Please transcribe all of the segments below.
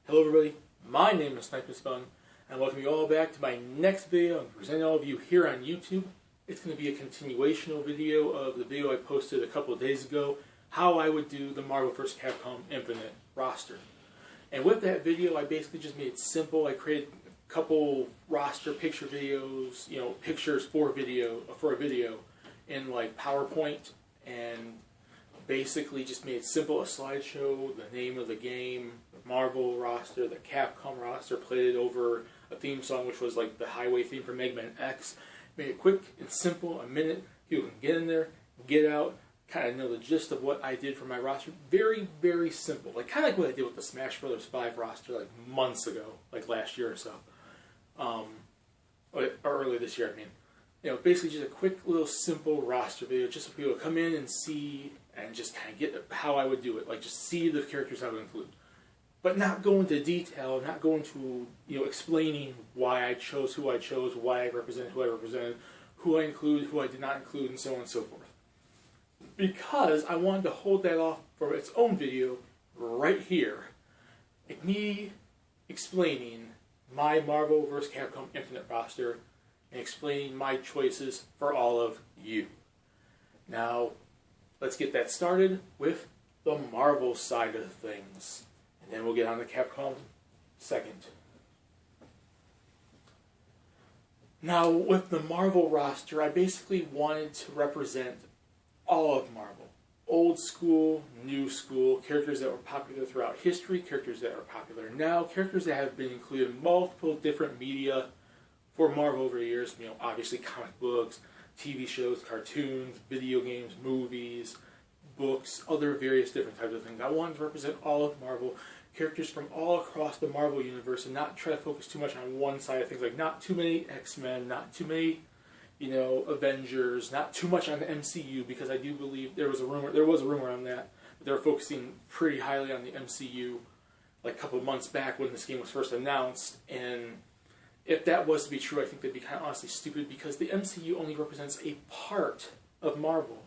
Hello everybody, my name is Sniper and welcome you all back to my next video. I'm presenting all of you here on YouTube. It's going to be a continuational video of the video I posted a couple of days ago, how I would do the Marvel vs. Capcom Infinite roster. And with that video, I basically just made it simple. I created a couple roster picture videos, pictures for a video in like PowerPoint, and basically just made it simple, a slideshow, the name of the game, the Marvel roster, the Capcom roster, played it over a theme song which was like the highway theme for Mega Man X. Made it quick and simple, a minute, people can get in there, get out, kind of know the gist of what I did for my roster. Very, very simple. Like kind of like what I did with the Smash Bros. 5 roster like months ago, like last year or so. Or early this year, I mean. Basically just a quick little simple roster video, just so people come in and see and just kind of get how I would do it. Like just see the characters I would include. But not go into detail, not go into, explaining why I chose who I chose, why I represented who I represented, who I include, who I did not include, and so on and so forth. Because I wanted to hold that off for its own video right here. Like me explaining my Marvel vs. Capcom Infinite roster and explaining my choices for all of you. Now, let's get that started with the Marvel side of things. And then we'll get on to Capcom second. Now, with the Marvel roster, I basically wanted to represent all of Marvel. Old school, new school, characters that were popular throughout history, characters that are popular now, characters that have been included in multiple different media for Marvel over the years. Obviously comic books, TV shows, cartoons, video games, movies, books, other various different types of things. I wanted to represent all of Marvel, characters from all across the Marvel universe, and not try to focus too much on one side of things. Like not too many X-Men, not too many, Avengers, not too much on the MCU, because I do believe there was a rumor on that, but they were focusing pretty highly on the MCU like a couple of months back when this game was first announced. And if that was to be true, I think that'd be kind of honestly stupid, because the MCU only represents a part of Marvel.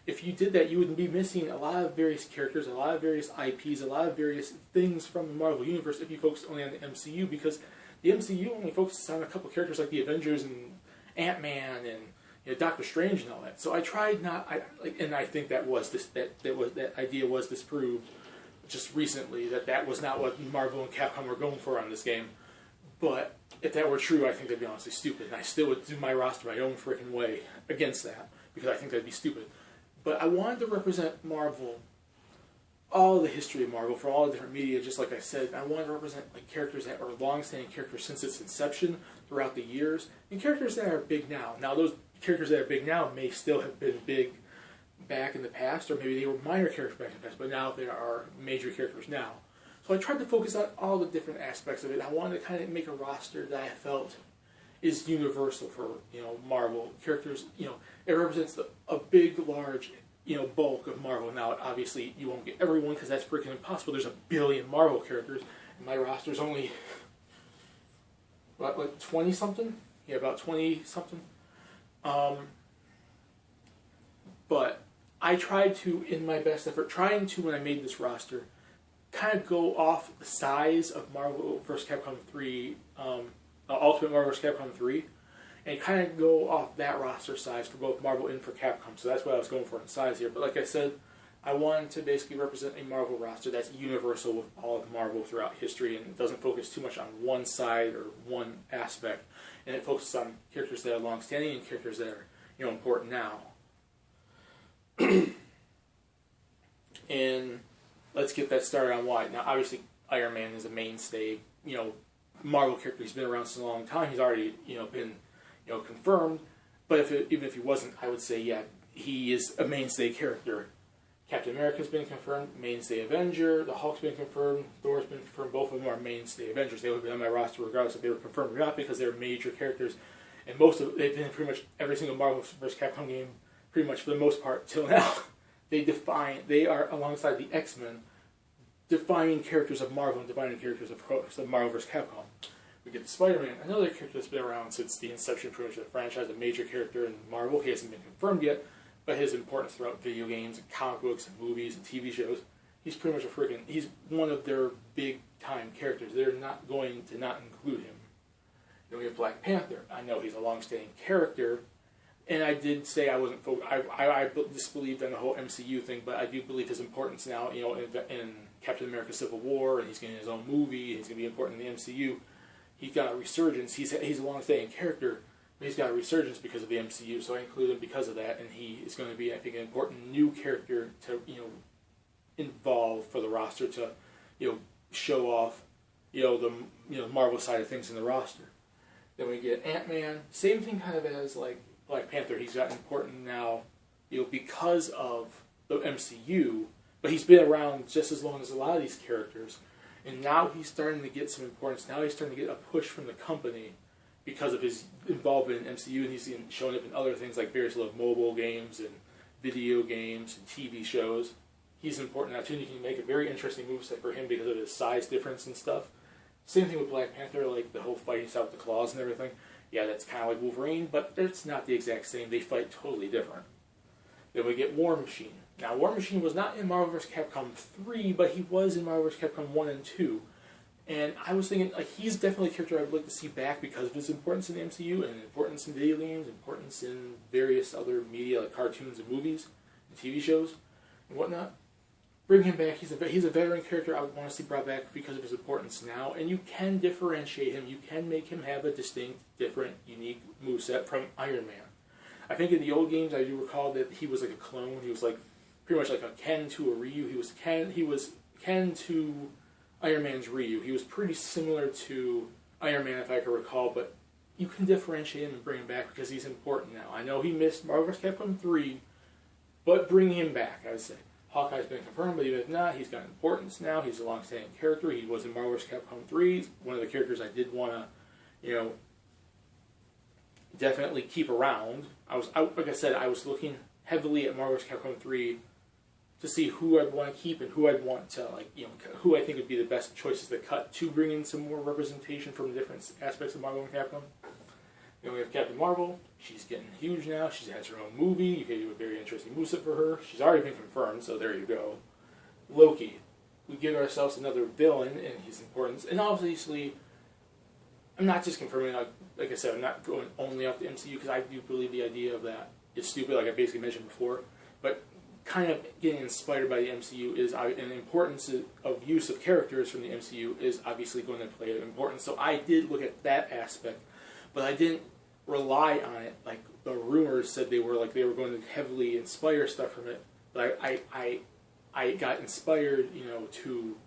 If you did that, you would be missing a lot of various characters, a lot of various IPs, a lot of various things from the Marvel Universe if you focus only on the MCU, because the MCU only focuses on a couple characters like the Avengers and Ant-Man and Doctor Strange and all that. So I tried and I think that idea was disproved just recently, that was not what Marvel and Capcom were going for on this game. But if that were true, I think that'd be honestly stupid, and I still would do my roster my own freaking way against that, because I think that'd be stupid. But I wanted to represent Marvel, all the history of Marvel, for all the different media, just like I said. I wanted to represent characters that are long-standing characters since its inception throughout the years, and characters that are big now. Now, those characters that are big now may still have been big back in the past, or maybe they were minor characters back in the past, but now they are major characters now. So I tried to focus on all the different aspects of it. I wanted to kind of make a roster that I felt is universal for Marvel characters. It represents a big, large bulk of Marvel. Now, obviously, you won't get everyone, because that's freaking impossible. There's a billion Marvel characters, and my roster's only like 20 something. Yeah, about 20 something. But I tried to, in my best effort, when I made this roster, kind of go off the size of Marvel vs. Capcom 3, Ultimate Marvel vs. Capcom 3, and kind of go off that roster size for both Marvel and for Capcom. So that's what I was going for in size here. But like I said, I wanted to basically represent a Marvel roster that's universal with all of Marvel throughout history, and it doesn't focus too much on one side or one aspect. And it focuses on characters that are long-standing and characters that are, important now. And let's get that started on why. Now, obviously, Iron Man is a mainstay, Marvel character. He's been around for a long time. He's already, been, confirmed. But even if he wasn't, I would say, yeah, he is a mainstay character. Captain America's been confirmed, mainstay Avenger. The Hulk's been confirmed. Thor's been confirmed. Both of them are mainstay Avengers. They would be on my roster regardless if they were confirmed or not, because they're major characters. And they've been in pretty much every single Marvel vs. Capcom game, pretty much for the most part, till now. They are, alongside the X-Men, defining characters of Marvel and defining characters of Marvel vs. Capcom. We get Spider-Man, another character that's been around since the inception pretty much of the franchise, a major character in Marvel. He hasn't been confirmed yet, but his importance throughout video games and comic books and movies and TV shows he's pretty much he's one of their big time characters. They're not going to not include him. Then we have Black Panther. I know he's a long-standing character, and I did say I wasn't. I disbelieved in the whole MCU thing, but I do believe his importance now. You know, in Captain America: Civil War, and he's getting his own movie. He's going to be important in the MCU. He's got a resurgence. He's a long-standing character, but he's got a resurgence because of the MCU. So I include him because of that, and he is going to be, I think, an important new character to involve for the roster to show off the Marvel side of things in the roster. Then we get Ant-Man. Same thing kind of as like Black Panther. He's gotten important now, because of the MCU, but he's been around just as long as a lot of these characters. And now he's starting to get some importance. Now he's starting to get a push from the company because of his involvement in MCU, and he's showing up in other things like various little mobile games and video games and TV shows. He's important now too, and you can make a very interesting moveset for him because of his size difference and stuff. Same thing with Black Panther, like the whole fighting style with the claws and everything. Yeah, that's kind of like Wolverine, but it's not the exact same. They fight totally different. Then we get War Machine. Now, War Machine was not in Marvel vs. Capcom 3, but he was in Marvel vs. Capcom 1 and 2. And I was thinking, like, he's definitely a character I'd like to see back because of his importance in the MCU and importance in video games, importance in various other media like cartoons and movies and TV shows and whatnot. Bring him back. He's a veteran character I would want to see brought back because of his importance now, and you can differentiate him. You can make him have a distinct, different, unique moveset from Iron Man. I think in the old games I do recall that he was like a clone. He was like pretty much like a Ken to a Ryu. He was Ken to Iron Man's Ryu. He was pretty similar to Iron Man if I can recall, but you can differentiate him and bring him back because he's important now. I know he missed Marvel vs. Capcom 3, but bring him back, I would say. Hawkeye's been confirmed, but even if not, he's got importance now. He's a long-standing character. He was in Marvel vs. Capcom 3. He's one of the characters I did want to, definitely keep around. Like I said, I was looking heavily at Marvel vs. Capcom 3 to see who I'd want to keep and who I'd want to, who I think would be the best choices to cut to bring in some more representation from different aspects of Marvel and Capcom. Then we have Captain Marvel. She's getting huge now. She has her own movie. You can do a very interesting moveset for her. She's already been confirmed, so there you go. Loki. We give ourselves another villain and his importance. And obviously, I'm not just confirming, like I said, I'm not going only off the MCU because I do believe the idea of that is stupid, like I basically mentioned before. But kind of getting inspired by the MCU is, and the importance of use of characters from the MCU is obviously going to play an importance. So I did look at that aspect. But I didn't rely on it like the rumors said they were going to heavily inspire stuff from it. But I got inspired, to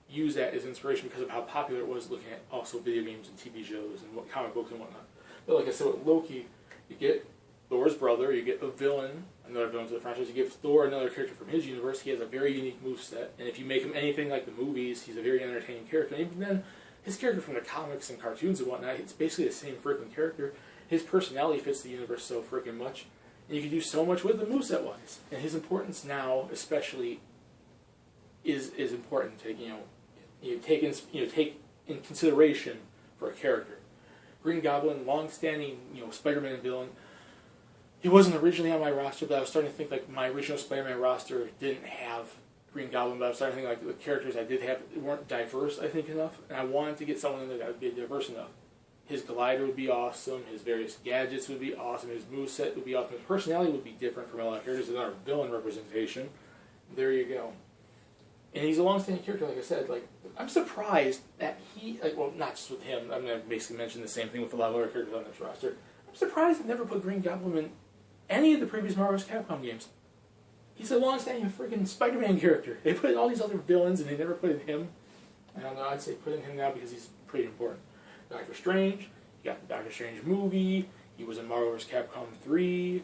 use that as inspiration because of how popular it was looking at also video games and TV shows and what comic books and whatnot. But like I said, with Loki, you get Thor's brother, you get a villain, another villain to the franchise, you give Thor another character from his universe. He has a very unique moveset, and if you make him anything like the movies, he's a very entertaining character. And even then, his character from the comics and cartoons and whatnot, it's basically the same freaking character. His personality fits the universe so freaking much. And you can do so much with him moveset-wise. And his importance now, especially, is important to, take in consideration for a character. Green Goblin, long-standing, Spider-Man villain. He wasn't originally on my roster, but I was starting to think like my original Spider-Man roster didn't have Green Goblin, but I was starting to think like the characters I did have weren't diverse, I think, enough, and I wanted to get someone in there that would be diverse enough. His glider would be awesome, his various gadgets would be awesome, his moveset would be awesome, his personality would be different from a lot of characters. There's another villain representation. There you go. And he's a long-standing character, like I said. Like, I'm surprised that he, not just with him, I'm going to basically mention the same thing with a lot of other characters on this roster. I'm surprised they never put Green Goblin in any of the previous Marvel vs. Capcom games. He's a long-standing freaking Spider-Man character. They put in all these other villains, and they never put in him. I don't know, I'd say put in him now because he's pretty important. Doctor Strange, you got the Doctor Strange movie. He was in Marvel vs. Capcom 3.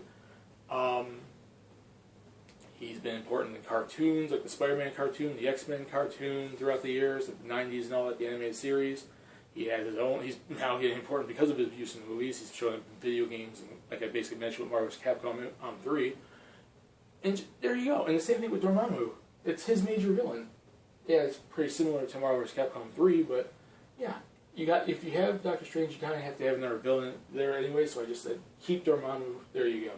He's been important in cartoons, like the Spider-Man cartoon, the X-Men cartoon throughout the years, the 90s and all that, the animated series. He had his own, he's now getting important because of his use in the movies. He's showing up in video games, and like I basically mentioned with Marvel vs. Capcom 3. And there you go. And the same thing with Dormammu. It's his major villain. Yeah, it's pretty similar to Marvel vs. Capcom 3, but yeah. If you have Doctor Strange, you kind of have to have another villain there anyway, so I just said, keep Dormammu. There you go.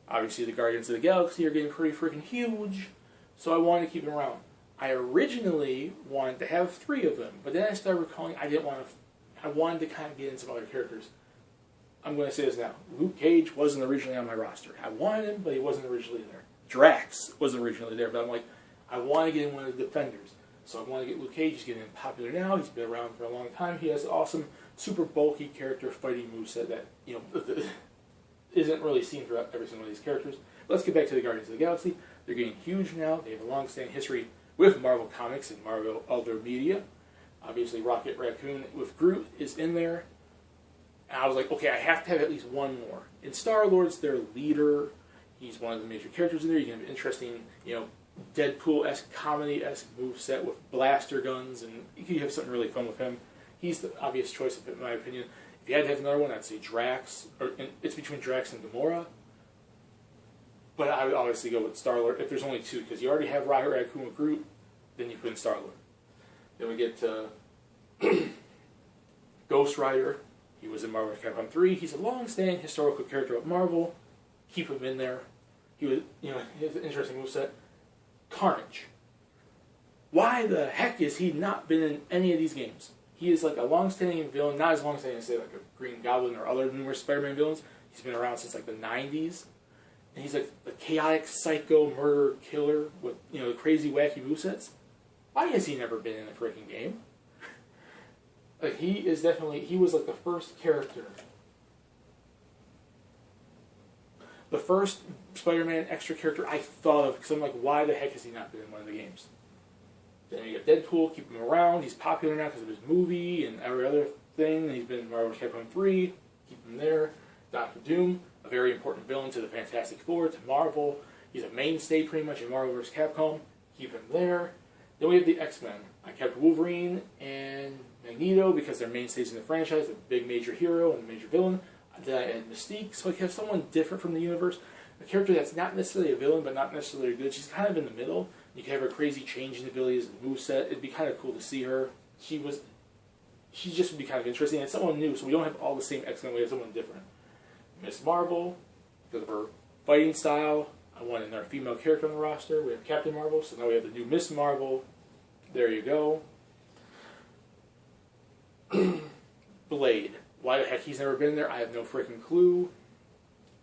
Obviously, the Guardians of the Galaxy are getting pretty freaking huge, so I wanted to keep him around. I originally wanted to have 3 of them, but then I started recalling I wanted to kind of get in some other characters. I'm going to say this now. Luke Cage wasn't originally on my roster. I wanted him, but he wasn't originally there. Drax wasn't originally there, but I'm like, I want to get in one of the Defenders. So I want to get Luke Cage. He's getting popular now. He's been around for a long time. He has an awesome, super bulky character fighting moveset that, isn't really seen throughout every single one of these characters. Let's get back to the Guardians of the Galaxy. They're getting huge now. They have a long-standing history with Marvel Comics and Marvel other media. Obviously, Rocket Raccoon with Groot is in there. And I was like, okay, I have to have at least one more. And Star-Lord's their leader. He's one of the major characters in there. You can have an interesting, Deadpool-esque, comedy-esque moveset with blaster guns, and you can have something really fun with him. He's the obvious choice, in my opinion. If you had to have another one, I'd say Drax. It's between Drax and Gamora. But I would obviously go with Star-Lord if there's only 2, because you already have Rocket Raccoon with Groot, then you put in Star-Lord. Then we get Ghost Rider. He was in Marvel Capcom 3. He's a long-standing historical character of Marvel. Keep him in there. He was, he has an interesting moveset. Carnage. Why the heck has he not been in any of these games? He is like a long-standing villain, not as long-standing as, say, like a Green Goblin or other numerous Spider-Man villains. He's been around since like the 90s. And he's like the chaotic, psycho, murder killer with, crazy, wacky movesets. Why has he never been in a freaking game? Like, he was like the first character. The first Spider-Man extra character I thought of, because I'm like, why the heck has he not been in one of the games? Then you got Deadpool, keep him around. He's popular now because of his movie and every other thing. He's been in Marvel Capcom 3, keep him there. Doctor Doom, a very important villain to the Fantastic Four, to Marvel. He's a mainstay pretty much in Marvel vs. Capcom. Keep him there. Then we have the X-Men. I kept Wolverine and Magneto because they're mainstays in the franchise, a big major hero and a major villain. Then I add Mystique, so I have someone different from the universe. A character that's not necessarily a villain, but not necessarily good. She's kind of in the middle. You can have her crazy changing abilities and moveset. It'd be kind of cool to see her. She just would be kind of interesting. And someone new, so we don't have all the same X-Men. We have someone different. Miss Marvel, because of her fighting style. I want another female character on the roster. We have Captain Marvel, so now we have the new Miss Marvel. There you go. Blade. Why the heck he's never been there, I have no freaking clue.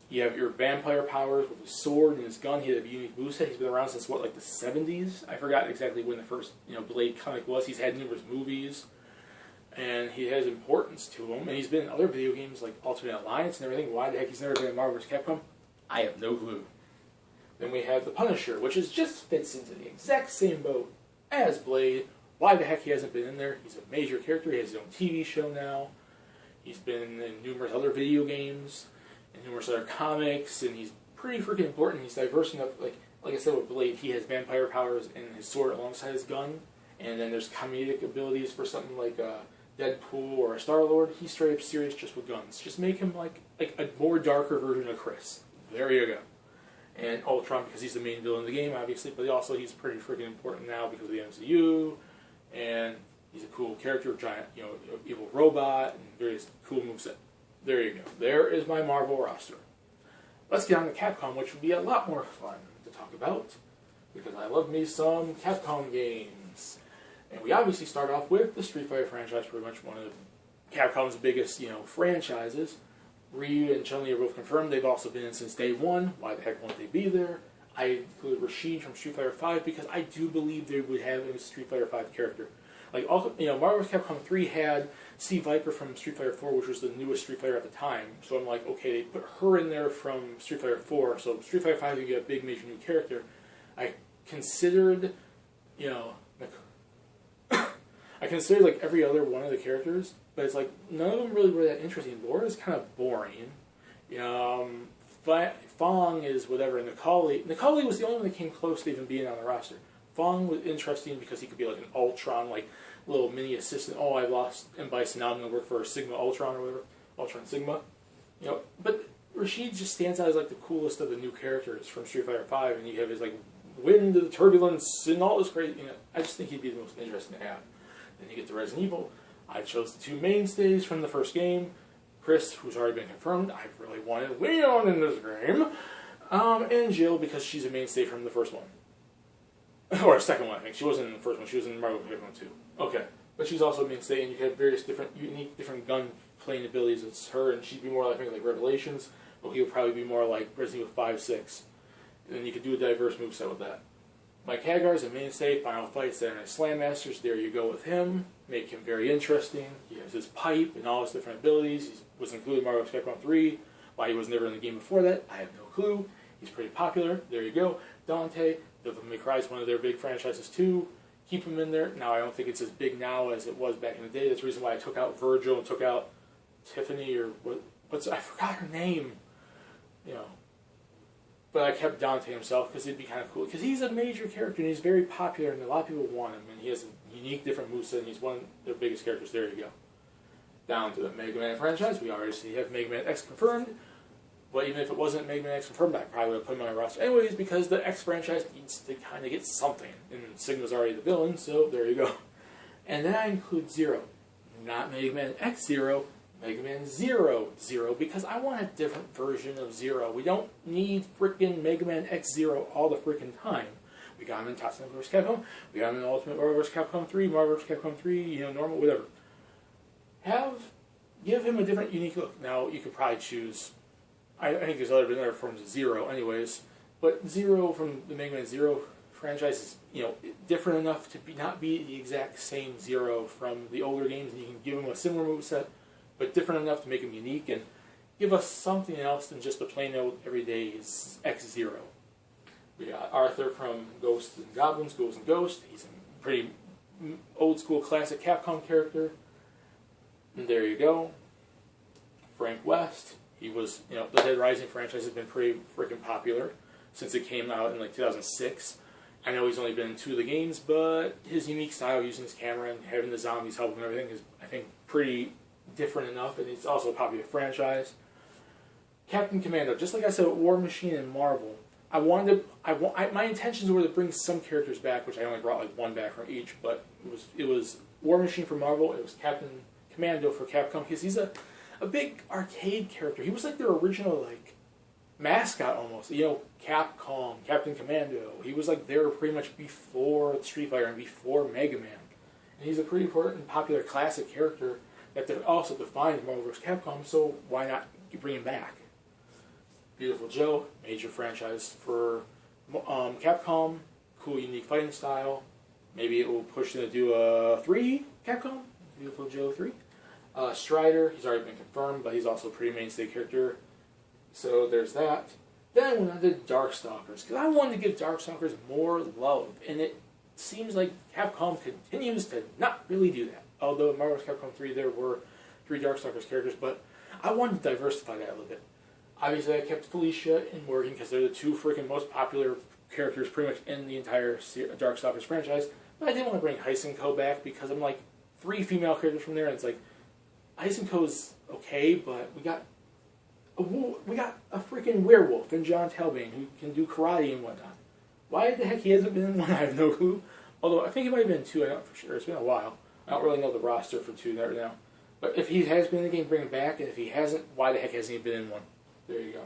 You have your vampire powers with his sword and his gun. He had a unique moveset. He's been around since, what, like the 70s? I forgot exactly when the first, Blade comic was. He's had numerous movies. And he has importance to him. And he's been in other video games like Ultimate Alliance and everything. Why the heck he's never been in Marvel vs. Capcom? I have no clue. Then we have the Punisher, which just fits into the exact same boat as Blade. Why the heck he hasn't been in there? He's a major character. He has his own TV show now. He's been in numerous other video games and numerous other comics, and he's pretty freaking important. He's diverse enough. Like I said with Blade, he has vampire powers and his sword alongside his gun. And then there's comedic abilities for something like Deadpool or a Star-Lord. He's straight up serious just with guns. Just make him like a more darker version of Chris. There you go. And Ultron, because he's the main villain of the game, obviously, but also he's pretty freaking important now because of the MCU, and he's a cool character, giant, evil robot, and various cool moveset. There you go. There is my Marvel roster. Let's get on to Capcom, which would be a lot more fun to talk about, because I love me some Capcom games. And we obviously start off with the Street Fighter franchise, pretty much one of Capcom's biggest, franchises. Ryu and Chun-Li are both confirmed. They've also been in since day one. Why the heck won't they be there? I included Rashid from Street Fighter V because I do believe they would have a Street Fighter V character. Like, Marvel vs. Capcom 3 had Steve Viper from Street Fighter 4, which was the newest Street Fighter at the time. So I'm like, okay, they put her in there from Street Fighter 4. So Street Fighter 5, you get a big major new character. I considered, I considered like every other one of the characters, but it's like none of them really were that interesting. Laura is kind of boring. Fong is whatever. Nikali was the only one that came close to even being on the roster. Fong was interesting because he could be like an Ultron, like little mini assistant. Oh, I lost M. Bison, now I'm going to work for Sigma Ultron or whatever. Ultron Sigma. But Rashid just stands out as like the coolest of the new characters from Street Fighter V, and you have his like wind of the turbulence and all this crazy. I just think he'd be the most interesting to have. Then you get to Resident Evil. I chose the two mainstays from the first game. Chris, who's already been confirmed. I really wanted Leon in this game. And Jill, because she's a mainstay from the first one. or second one, I think. She wasn't in the first one. She was in Marvel Capcom 2. Okay. But she's also mainstay, and you have various different, unique, different gun playing abilities. It's her, and she'd be more like, maybe like Revelations, but he would probably be more like Resident Evil 5, 6. And then you could do a diverse moveset with that. Mike Hagar's a mainstay, Final Fight, Saturday Night Slam Masters. There you go with him. Make him very interesting. He has his pipe and all his different abilities. He was included in Marvel Capcom 3. Why he was never in the game before that, I have no clue. He's pretty popular. There you go. Dante, Devil May Cry is one of their big franchises too. Keep him in there. Now, I don't think it's as big now as it was back in the day. That's the reason why I took out Virgil and took out Tiffany, or I forgot her name. You know. But I kept Dante himself because it'd be kind of cool. Because he's a major character and he's very popular and a lot of people want him. And he has a unique, different moveset and he's one of their biggest characters. There you go. Down to the Mega Man franchise. We already have Mega Man X confirmed. But even if it wasn't Mega Man X confirmed, I probably would have put him on my roster anyways, because the X franchise needs to kind of get something. And Sigma's already the villain, so there you go. And then I include Zero. Not Mega Man X Zero, Mega Man Zero Zero, because I want a different version of Zero. We don't need frickin' Mega Man X Zero all the frickin' time. We got him in Tatsunoko vs. Capcom, we got him in Ultimate Marvel vs. Capcom 3, Marvel vs. Capcom 3, you know, normal, whatever. Give him a different, unique look. Now, you could probably choose... I think there's other forms of Zero anyways, but Zero from the Mega Man Zero franchise is, you know, different enough to not be the exact same Zero from the older games, and you can give him a similar moveset, but different enough to make him unique and give us something else than just a plain old everyday X-Zero. We got Arthur from Ghosts and Goblins, Ghouls and Ghosts. He's a pretty old school classic Capcom character. And there you go. Frank West. He was, you know, the Dead Rising franchise has been pretty freaking popular since it came out in like 2006. I know he's only been in 2 of the games, but his unique style using his camera and having the zombies help him and everything is, I think, pretty different enough, and it's also a popular franchise. Captain Commando, just like I said with War Machine and Marvel, my intentions were to bring some characters back, which I only brought like 1 back from each, but it was War Machine for Marvel, it was Captain Commando for Capcom, because he's a big arcade character. He was like their original like mascot almost. You know, Capcom, Captain Commando. He was like there pretty much before Street Fighter and before Mega Man. And he's a pretty important, popular classic character that also defines Marvel vs. Capcom, so why not bring him back? Beautiful Joe, major franchise for Capcom, cool, unique fighting style. Maybe it will push them to do a 3 Capcom, Beautiful Joe 3. Strider, he's already been confirmed, but he's also a pretty mainstay character. So there's that. Then I went on to Darkstalkers, because I wanted to give Darkstalkers more love, and it seems like Capcom continues to not really do that. Although in Marvel vs. Capcom 3 there were 3 Darkstalkers characters, but I wanted to diversify that a little bit. Obviously I kept Felicia and Morgan, because they're the 2 freaking most popular characters pretty much in the entire Darkstalkers franchise, but I didn't want to bring Heisenko back, because I'm like 3 female characters from there, and it's like, Heisenko's okay, but we got a freaking werewolf in John Talbane who can do karate and whatnot. Why the heck he hasn't been in 1, I have no clue. Although I think he might have been in 2, I don't know for sure. It's been a while. I don't really know the roster for 2 right now. But if he has been in the game, bring him back. And if he hasn't, why the heck hasn't he been in 1? There you go.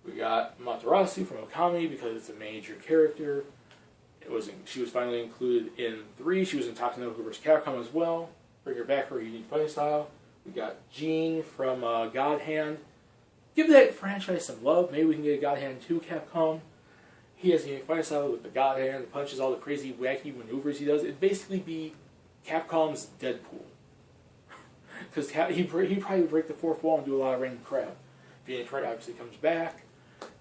We got Matarasu from Okami because it's a major character. She was finally included in 3. She was in Tatsunoko vs. Capcom as well. Bring her back for her unique fighting style. We got Jean from God Hand. Give that franchise some love. Maybe we can get a God Hand 2 Capcom. He has a unique fighting style with the God Hand, the punches, all the crazy, wacky maneuvers he does. It'd basically be Capcom's Deadpool. Because he probably would break the 4th wall and do a lot of random crap. Phoenix Wright obviously comes back,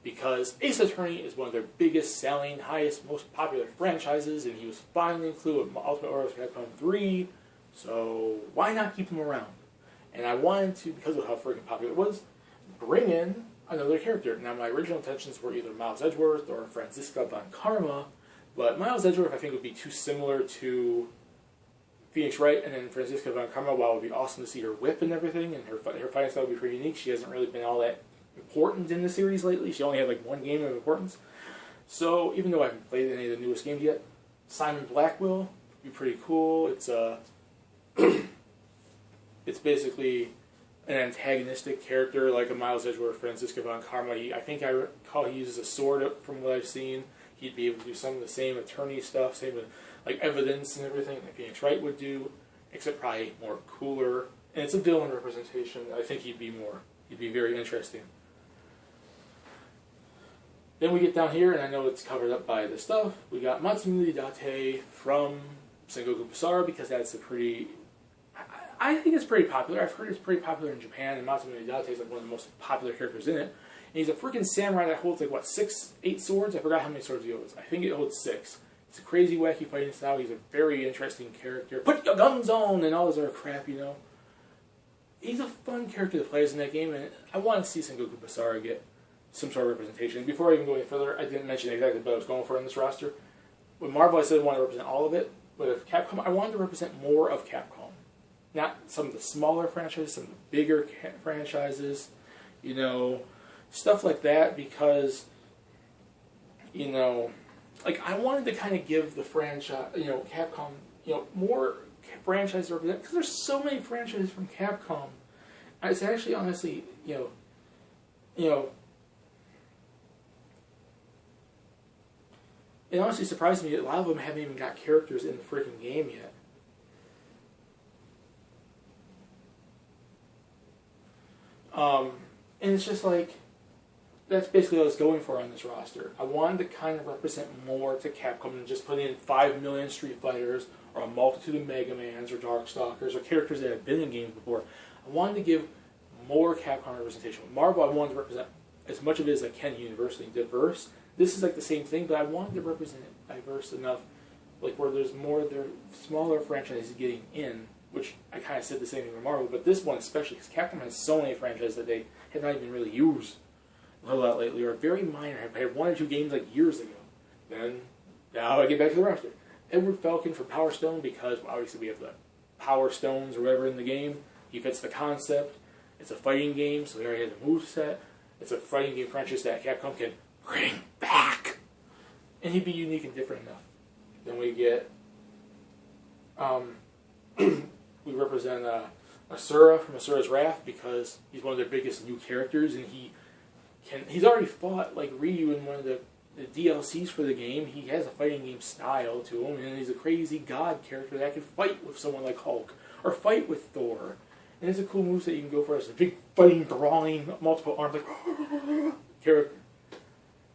because Ace Attorney is one of their biggest selling, highest, most popular franchises, and he was finally included with Ultimate Marvel vs. Capcom 3, so why not keep him around? And I wanted to, because of how freaking popular it was, bring in another character. Now, my original intentions were either Miles Edgeworth or Franziska von Karma, but Miles Edgeworth I think would be too similar to Phoenix Wright, and then Franziska von Karma, while it would be awesome to see her whip and everything, and her fighting style would be pretty unique, she hasn't really been all that important in the series lately. She only had like 1 game of importance. So, even though I haven't played any of the newest games yet, Simon Blackwell would be pretty cool. It's it's basically an antagonistic character like a Miles Edgeworth, Franziska von Karma. I think I recall he uses a sword from what I've seen. He'd be able to do some of the same attorney stuff, same with, like, evidence and everything that Phoenix Wright would do, except probably more cooler. And it's a villain representation. I think he'd be very interesting. Then we get down here, and I know it's covered up by the stuff. We got Matsumune Date from Sengoku Basara, because that's a pretty... I think it's pretty popular. I've heard it's pretty popular in Japan, and Matsumune Date is like one of the most popular characters in it. And he's a freaking samurai that holds like, what, 8 swords? I forgot how many swords he holds. I think it holds 6. It's a crazy, wacky fighting style. He's a very interesting character. Put your guns on! And all this other crap, you know. He's a fun character to play as in that game, and I want to see Sengoku Basara get some sort of representation. Before I even go any further, I didn't mention exactly what I was going for in this roster. With Marvel, I said I wanted to represent all of it. But with Capcom, I wanted to represent more of Capcom. Not some of the smaller franchises, some of the bigger franchises, you know, stuff like that, because, you know, like, I wanted to kind of give the franchise, you know, Capcom, you know, more franchises to represent, because there's so many franchises from Capcom. It's actually, honestly, you know, it honestly surprised me that a lot of them haven't even got characters in the freaking game yet. And it's just like, that's basically what I was going for on this roster. I wanted to kind of represent more to Capcom than just putting in 5 million Street Fighters, or a multitude of Mega Mans, or Darkstalkers, or characters that have been in games before. I wanted to give more Capcom representation. With Marvel, I wanted to represent as much of it as I can universally diverse. This is like the same thing, but I wanted to represent it diverse enough, like where there's more, there smaller franchises getting in, which I kind of said the same thing with Marvel, but this one especially, because Capcom has so many franchises that they have not even really used a whole lot lately, or very minor. I've had 1 or 2 games like years ago. Then, now I get back to the roster. Edward Falcon for Power Stone, because obviously we have the Power Stones or whatever in the game. He fits the concept. It's a fighting game, so he already has a moveset. It's a fighting game franchise that Capcom can bring back. And he'd be unique and different enough. Then we get, we represent Asura from Asura's Wrath, because he's one of their biggest new characters, and he's already fought like Ryu in one of the DLCs for the game. He has a fighting game style to him, and he's a crazy god character that can fight with someone like Hulk, or fight with Thor. And it's a cool move that you can go for as a big fighting, brawling, multiple arms like character.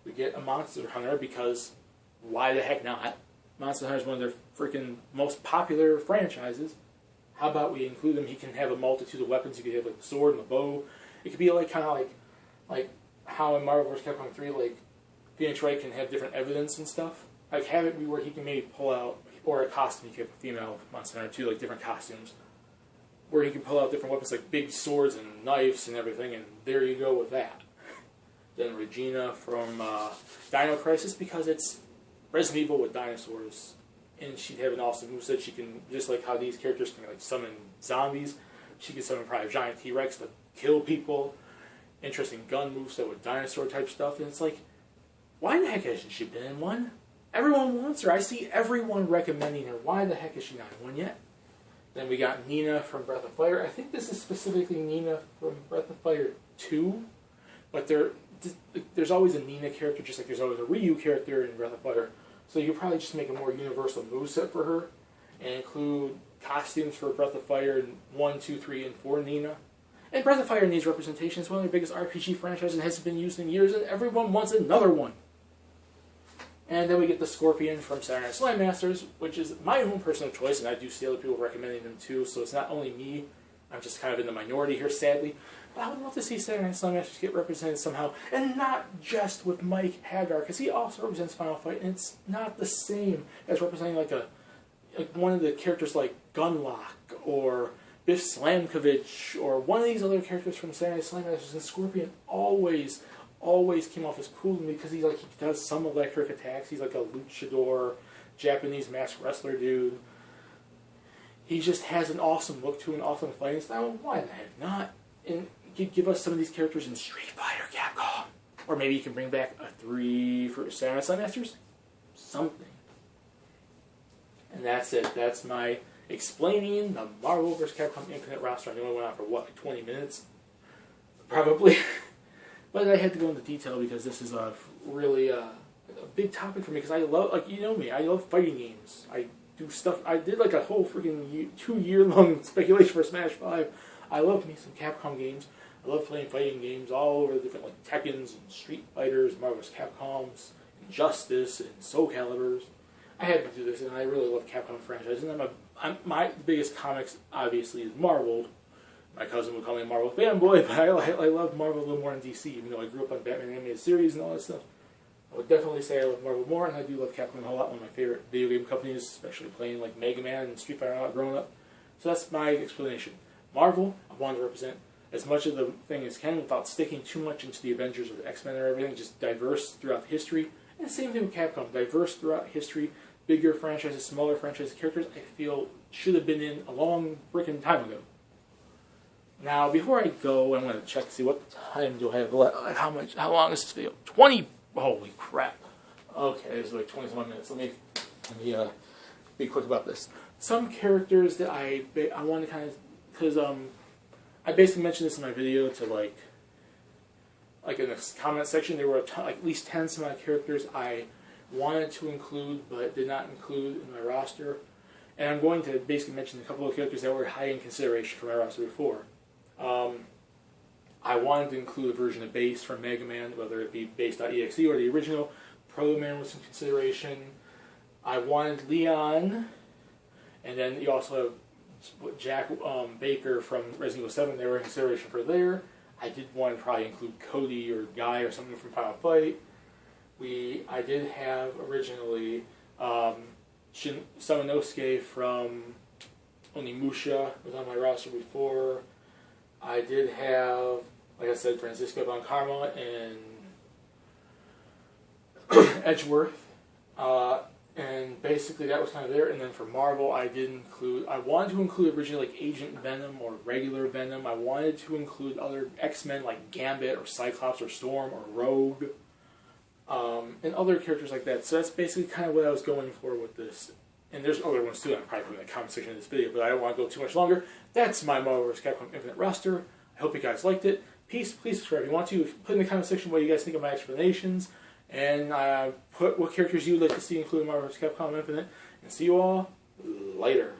We get a Monster Hunter, because why the heck not? Monster Hunter is one of their freaking most popular franchises. How about we include him? He can have a multitude of weapons. You could have like the sword and the bow. It could be like kind of like how in Marvel vs. Capcom 3, like Phoenix Wright can have different evidence and stuff. Like have it be where he can maybe pull out, or a costume. You could have a female Monster Hunter too, like different costumes, where he can pull out different weapons like big swords and knives and everything. And there you go with that. Then Regina from Dino Crisis, because it's Resident Evil with dinosaurs. And she'd have an awesome moveset. She can, just like how these characters can like summon zombies, she can summon probably a giant T-Rex to kill people. Interesting gun moveset with dinosaur type stuff. And it's like, why the heck hasn't she been in one? Everyone wants her. I see everyone recommending her. Why the heck is she not in one yet? Then we got Nina from Breath of Fire. I think this is specifically Nina from Breath of Fire 2. But there's always a Nina character, just like there's always a Ryu character in Breath of Fire. So you could probably just make a more universal moveset for her, and include costumes for Breath of Fire in 1, 2, 3, and 4 Nina. And Breath of Fire needs representation. It's one of their biggest RPG franchises and hasn't been used in years, and everyone wants another one. And then we get the Scorpion from Saturday Night Slime Masters, which is my own personal choice, and I do see other people recommending them too, so it's not only me. I'm just kind of in the minority here, sadly. But I would love to see Saturday Night Slime Masters get represented somehow, and not just with Mike Hagar, because he also represents Final Fight, and it's not the same as representing like one of the characters like Gunlock, or Biff Slamkovich, or one of these other characters from Saturday Night Slime Masters. And Scorpion always came off as cool to me, because he does some electric attacks. He's like a luchador, Japanese masked wrestler dude. He just has an awesome look to an awesome fighting style. Why the heck not? And give us some of these characters in Street Fighter, Capcom. Or maybe you can bring back a 3 for Saturday Night Slime Masters. Something. And that's it. That's my explaining the Marvel vs. Capcom Infinite roster. I know I went on for, what, like 20 minutes? Probably. But I had to go into detail because this is a really big topic for me because I love, like, you know me, I love fighting games. I do stuff. I did like a whole freaking 2-year-long speculation for Smash 5. I love me some Capcom games. I love playing fighting games all over the different, like, Tekkens and Street Fighters, Marvel's Capcoms, Injustice, and Soul Calibers. I had to do this, and I really love Capcom franchise. And my biggest comics, obviously, is Marvel. My cousin would call me a Marvel fanboy, but I love Marvel a little more than DC, even though I grew up on Batman animated series and all that stuff. I would definitely say I love Marvel more, and I do love Capcom a whole lot. One of my favorite video game companies, especially playing like Mega Man and Street Fighter all growing up. So that's my explanation. Marvel, I wanted to represent as much of the thing as can without sticking too much into the Avengers or the X-Men or everything, just diverse throughout the history. And the same thing with Capcom, diverse throughout history, bigger franchises, smaller franchises, characters I feel should have been in a long freaking time ago. Now, before I go, I'm going to check to see what time do I have left. How long is this video? 20. Holy crap. Okay, it's like 21 minutes. Let me be quick about this. Some characters that I want to kind of, because I basically mentioned this in my video to like in the comment section. There were like at least 10 some odd characters I wanted to include but did not include in my roster. And I'm going to basically mention a couple of characters that were high in consideration for my roster before. I wanted to include a version of Base from Mega Man, whether it be Base.exe or the original. Proto Man was in consideration. I wanted Leon, and then you also have Jack Baker from Resident Evil 7. They were in consideration for there. I did want to probably include Cody or Guy or something from Final Fight. I did have originally Samanosuke from Onimusha was on my roster before. I did have, like I said, Francisco Von Karma and Edgeworth. And basically that was kind of there. And then for Marvel, I wanted to include originally like Agent Venom or regular Venom. I wanted to include other X-Men like Gambit or Cyclops or Storm or Rogue. And other characters like that. So that's basically kind of what I was going for with this. And there's other ones too, I'm probably putting in the comment section of this video, but I don't want to go too much longer. That's my Marvel vs. Capcom Infinite roster. I hope you guys liked it. Please subscribe if you want to. Put in the comment section what you guys think of my explanations. And put what characters you would like to see included in Marvel vs. Capcom Infinite. And see you all later.